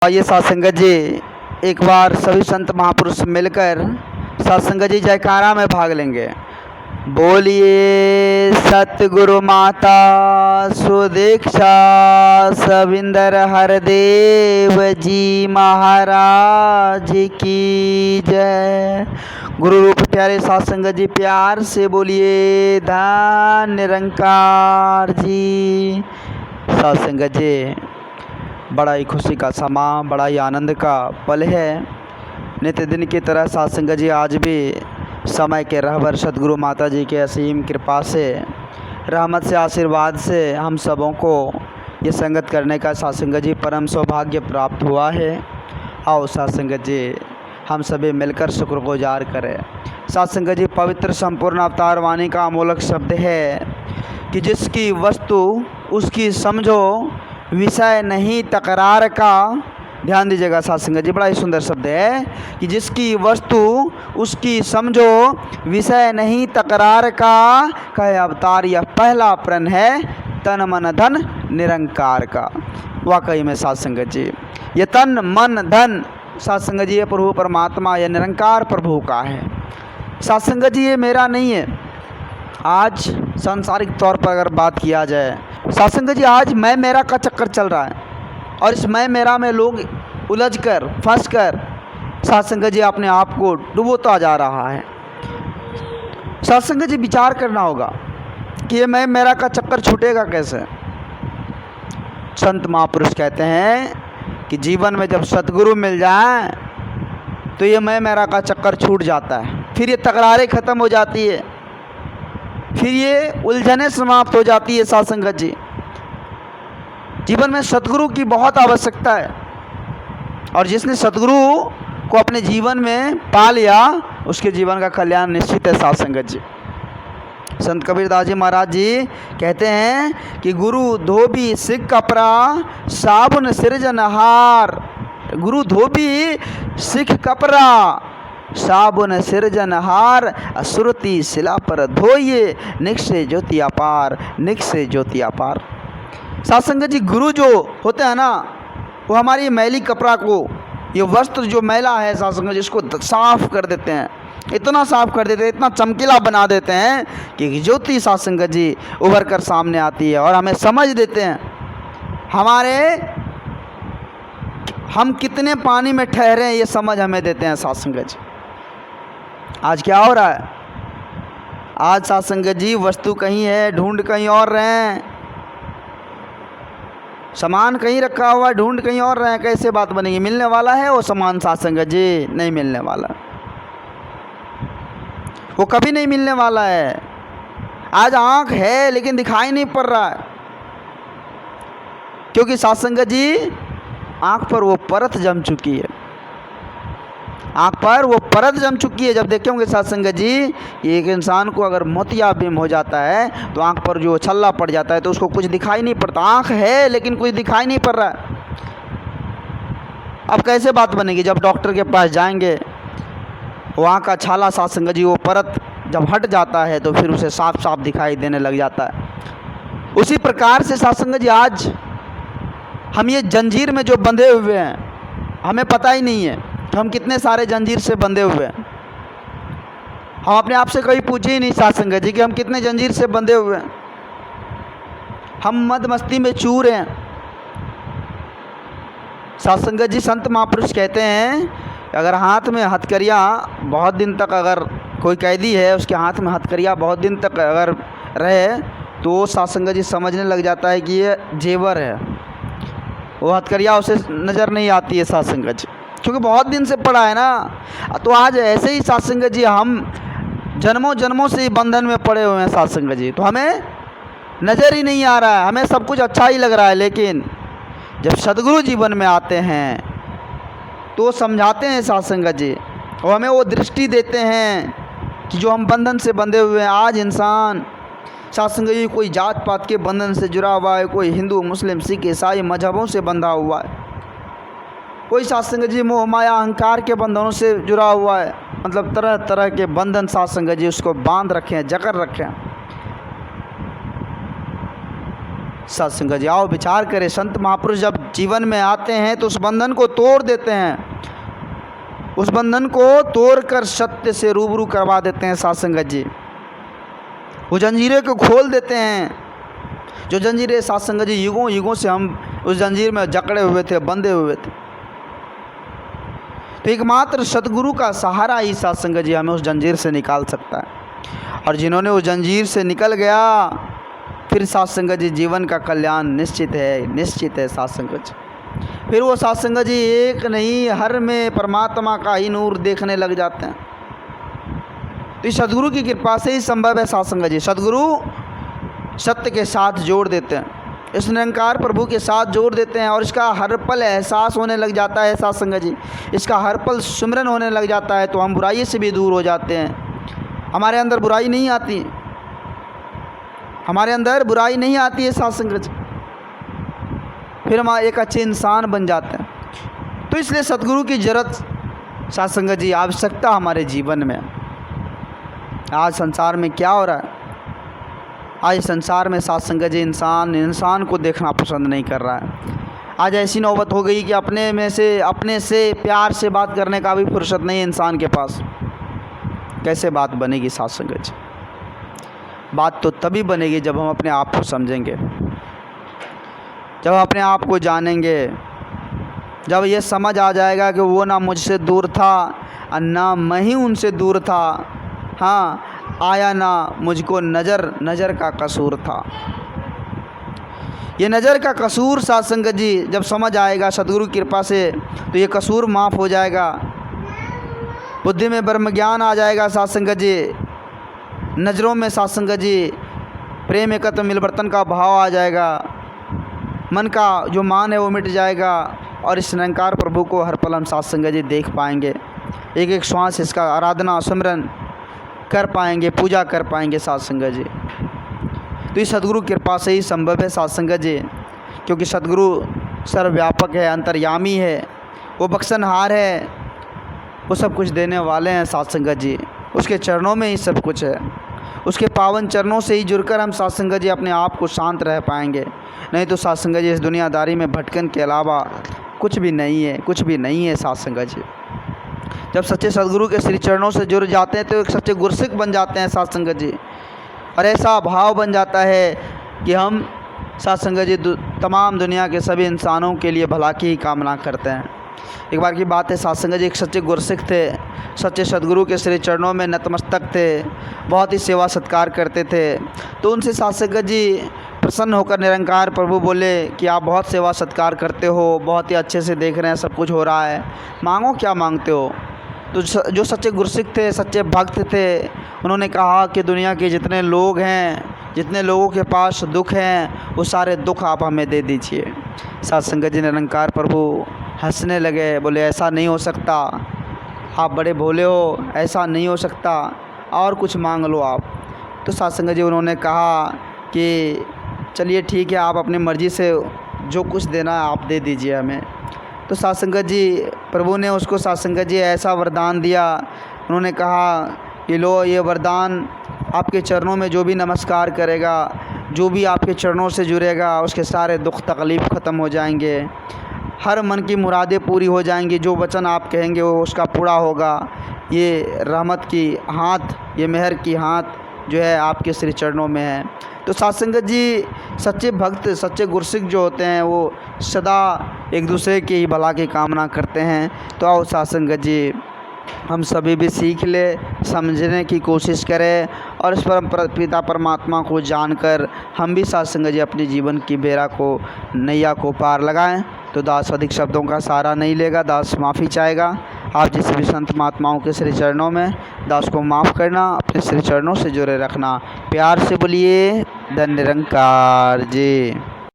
आइए सत्संगत जी, एक बार सभी संत महापुरुष मिलकर सत्संगत जी जयकारा में भाग लेंगे। बोलिए सतगुरु माता सुदीक्षा सविंदर हरदेव जी महाराज की जय। गुरु रूप प्यारे सत्संगत जी प्यार से बोलिए धन निरंकार जी। सत्संगत जी, बड़ा ही खुशी का समा, बड़ा ही आनंद का पल है। नित्य दिन की तरह सत्संगत जी आज भी समय के रहबर सदगुरु माता जी के असीम कृपा से, रहमत से, आशीर्वाद से हम सबों को ये संगत करने का सत्संगत जी परम सौभाग्य प्राप्त हुआ है। आओ सत्संगत जी हम सभी मिलकर शुक्रगुजार करें। सत्संगत जी पवित्र संपूर्ण अवतार वाणी का अमोलक शब्द है कि जिसकी वस्तु उसकी समझो, विषय नहीं तकरार का। ध्यान दीजिएगा सत्संगत जी, बड़ा ही सुंदर शब्द है कि जिसकी वस्तु उसकी समझो, विषय नहीं तकरार का। कहे अवतार यह पहला प्रण है, तन मन धन निरंकार का। वाकई में सत्संगत जी ये तन मन धन सत्संगत जी ये प्रभु परमात्मा, यह निरंकार प्रभु का है। सत्संगत जी ये मेरा नहीं है। आज सांसारिक तौर पर अगर बात किया जाए सत्संगत जी, आज मैं मेरा का चक्कर चल रहा है और इस मैं मेरा में लोग उलझ कर फंस कर सत्संगत जी अपने आप को डुबोता जा रहा है। सत्संगत जी विचार करना होगा कि ये मैं मेरा का चक्कर छूटेगा कैसे। संत महापुरुष कहते हैं कि जीवन में जब सतगुरु मिल जाए तो ये मैं मेरा का चक्कर छूट जाता है, फिर ये तकरारें ख़त्म हो जाती है, फिर ये उलझने समाप्त हो जाती है। सत्संगत जी जीवन में सतगुरु की बहुत आवश्यकता है और जिसने सतगुरु को अपने जीवन में पा लिया उसके जीवन का कल्याण निश्चित है। सत्संगत जी संत कबीरदास जी महाराज जी कहते हैं कि गुरु धोबी सिख कपड़ा साबुन सृजनहार। गुरु धोबी सिख कपड़ा साबुन सृजनहार, असुरति शिला पर धोइए, निक्षे ज्योति अपार, निक्षे ज्योति अपार। सत्संगत जी गुरु जो होते हैं ना, वो हमारी मैली कपड़ा को, ये वस्त्र जो मैला है सत्संगत जी, इसको साफ कर देते हैं। इतना साफ कर देते हैं, इतना चमकीला बना देते हैं कि ज्योति सत्संगत जी उभर कर सामने आती है और हमें समझ देते हैं हम कितने पानी में ठहरे हैं, ये समझ हमें देते हैं सत्संगत जी। आज क्या हो रहा है? आज सत्संगत जी वस्तु कहीं है, ढूंढ कहीं और रहे हैं, सामान कहीं रखा हुआ है, ढूंढ कहीं और रहे हैं। कैसे बात बनेगी? मिलने वाला है वो सामान सत्संगत जी? नहीं मिलने वाला, वो कभी नहीं मिलने वाला है। आज आँख है लेकिन दिखाई नहीं पड़ रहा है, क्योंकि सत्संगत जी आँख पर वो परत जम चुकी है, आँख पर वो परत जम चुकी है। जब देखे होंगे सत्संगत जी, एक इंसान को अगर मोतियाबिंद हो जाता है तो आँख पर जो छल्ला पड़ जाता है तो उसको कुछ दिखाई नहीं पड़ता। आँख है लेकिन कुछ दिखाई नहीं पड़ रहा है। अब कैसे बात बनेगी? जब डॉक्टर के पास जाएंगे, वहाँ का छाला सत्संगत जी वो परत जब हट जाता है तो फिर उसे साफ साफ दिखाई देने लग जाता है। उसी प्रकार से सत्संगत जी आज हम ये जंजीर में जो बंधे हुए हैं, हमें पता ही नहीं है हम कितने सारे जंजीर से बंधे हुए हैं। हम अपने आप से कभी पूछे ही नहीं सत्संगत जी कि हम कितने जंजीर से बंधे हुए हैं। हम मद मस्ती में चूर हैं। सत्संगत जी संत महापुरुष कहते हैं अगर हाथ में हथकरिया बहुत दिन तक, अगर कोई कैदी है उसके हाथ में हथकरिया बहुत दिन तक अगर रहे तो सत्संगत जी समझने लग जाता है कि ये जेवर है। वो हथकरिया उसे नज़र नहीं आती है सत्संगत जी, क्योंकि बहुत दिन से पड़ा है ना। तो आज ऐसे ही सत्संगत जी हम जन्मों जन्मों से बंधन में पड़े हुए हैं सत्संगत जी, तो हमें नज़र ही नहीं आ रहा है, हमें सब कुछ अच्छा ही लग रहा है। लेकिन जब सदगुरु जीवन में आते हैं तो समझाते हैं सत्संगत जी, और हमें वो दृष्टि देते हैं कि जो हम बंधन से बंधे हुए हैं। आज इंसान सत्संगत जी कोई जात पात के बंधन से जुड़ा हुआ है, कोई हिंदू मुस्लिम सिख ईसाई मजहबों से बंधा हुआ है, कोई सत्संगत जी मोह माया अहंकार के बंधनों से जुड़ा हुआ है। मतलब तरह तरह के बंधन सत्संगत जी उसको बांध रखे हैं, जकड़ रखे हैं। साथ संगत जी आओ विचार करें, संत महापुरुष जब जीवन में आते हैं तो उस बंधन को तोड़ देते हैं, उस बंधन को तोड़कर सत्य से रूबरू करवा देते हैं साथ संगत जी। वो जंजीरें को खोल देते हैं, जो जंजीरें साथ संगत जी युगों युगों से हम उस जंजीर में जकड़े हुए थे, बंधे हुए थे। तो एकमात्र सतगुरु का सहारा ही साथ संगत जी हमें उस जंजीर से निकाल सकता है। और जिन्होंने उस जंजीर से निकल गया फिर साथ संगत जी जीवन का कल्याण निश्चित है साथ संगत जी। फिर वो साथ संगत जी एक नहीं हर में परमात्मा का ही नूर देखने लग जाते हैं। तो इस सदगुरु की कृपा से ही संभव है साथ संगत जी। सदगुरु सत्य के साथ जोड़ देते हैं, इस निरंकार प्रभु के साथ जोड़ देते हैं और इसका हर पल एहसास होने लग जाता है साथ संगत जी, इसका हर पल सुमिरन होने लग जाता है। तो हम बुराई से भी दूर हो जाते हैं, हमारे अंदर बुराई नहीं आती, हमारे अंदर बुराई नहीं आती है साथ संगत जी। फिर हम एक अच्छे इंसान बन जाते हैं। तो इसलिए सतगुरु की जरूरत साथ संगत जी, आवश्यकता हमारे जीवन में। आज संसार में क्या हो रहा है, आज संसार में साथ संगत जी इंसान को देखना पसंद नहीं कर रहा है। आज ऐसी नौबत हो गई कि अपने से प्यार से बात करने का भी फुर्सत नहीं है इंसान के पास। कैसे बात बनेगी साथ संगत जी? बात तो तभी बनेगी जब हम अपने आप को समझेंगे, जब हम अपने आप को जानेंगे, जब ये समझ आ जाएगा कि वो ना मुझसे दूर था और ना मैं ही उनसे दूर था। हाँ, आया ना मुझको नज़र का कसूर था। ये नज़र का कसूर साथ संगत जी जब समझ आएगा सद्गुरु की कृपा से, तो ये कसूर माफ़ हो जाएगा, बुद्धि में ब्रह्म ज्ञान आ जाएगा साथ संगत जी, नज़रों में साथ संगत जी प्रेम एकत्व मिलवर्तन का भाव आ जाएगा, मन का जो मान है वो मिट जाएगा और इस निरंकार प्रभु को हर पल हम साथ संगत जी देख पाएंगे। एक एक श्वास इसका आराधना सुमिरन कर पाएंगे, पूजा कर पाएंगे साथ संगत जी। तो इस सद्गुरु कृपा से ही संभव है साथ संगत जी, क्योंकि सद्गुरु सर्वव्यापक है, अंतर्यामी है, वो बख्शनहार है, वो सब कुछ देने वाले हैं साथ संगत जी। उसके चरणों में ही सब कुछ है, उसके पावन चरणों से ही जुड़कर हम साथ संगत जी अपने आप को शांत रह पाएंगे। नहीं तो साथ संगत जी इस दुनियादारी में भटकन के अलावा कुछ भी नहीं है, कुछ भी नहीं है साथ संगत जी। जब सच्चे सद्गुरु के श्री चरणों से जुड़ जाते हैं तो एक सच्चे गुरसिक बन जाते हैं साथ संगत जी, और ऐसा भाव बन जाता है कि हम साथ संगत जी तमाम दुनिया के सभी इंसानों के लिए भला की ही कामना करते हैं। एक बार की बात है, साथ संगत जी एक सच्चे गुरसिक थे, सच्चे सद्गुरु के श्री चरणों में नतमस्तक थे, बहुत ही सेवा सत्कार करते थे। तो उनसे साथ संगत जी प्रसन्न होकर निरंकार प्रभु बोले कि आप बहुत सेवा सत्कार करते हो, बहुत ही अच्छे से देख रहे हैं, सब कुछ हो रहा है, मांगो क्या मांगते हो। तो जो सच्चे गुरसिक थे, सच्चे भक्त थे, उन्होंने कहा कि दुनिया के जितने लोग हैं, जितने लोगों के पास दुख हैं, वो सारे दुख आप हमें दे दीजिए। साथ संगत जी निरंकार प्रभु हंसने लगे, बोले ऐसा नहीं हो सकता, आप बड़े भोले हो, ऐसा नहीं हो सकता, और कुछ मांग लो आप। तो साथ संगत जी उन्होंने कहा कि चलिए ठीक है, आप अपनी मर्ज़ी से जो कुछ देना है आप दे दीजिए हमें। तो साथ संगत जी प्रभु ने उसको साथ संगत जी ऐसा वरदान दिया, उन्होंने कहा कि लो ये वरदान, आपके चरणों में जो भी नमस्कार करेगा, जो भी आपके चरणों से जुड़ेगा, उसके सारे दुख तकलीफ़ ख़त्म हो जाएंगे, हर मन की मुरादें पूरी हो जाएंगी, जो वचन आप कहेंगे वो उसका पूरा होगा। ये रहमत की हाथ, ये मेहर की हाथ जो है आपके श्री चरणों में है। तो साथ संगत जी सच्चे भक्त, सच्चे गुरसिक जो होते हैं वो सदा एक दूसरे की ही भला की कामना करते हैं। तो आओ साथ संगत जी हम सभी भी सीख ले, समझने की कोशिश करें और इस परम पिता परमात्मा को जानकर हम भी साथ संगत जी अपने जीवन की बेड़ा को, नैया को पार लगाएं। तो दास अधिक शब्दों का सहारा नहीं लेगा, दास माफ़ी चाहेगा। आप जिस भी संत महात्माओं के श्री चरणों में दास को माफ़ करना, अपने श्री चरणों से जुड़े रखना। प्यार से बोलिए धन्य निरंकार जी।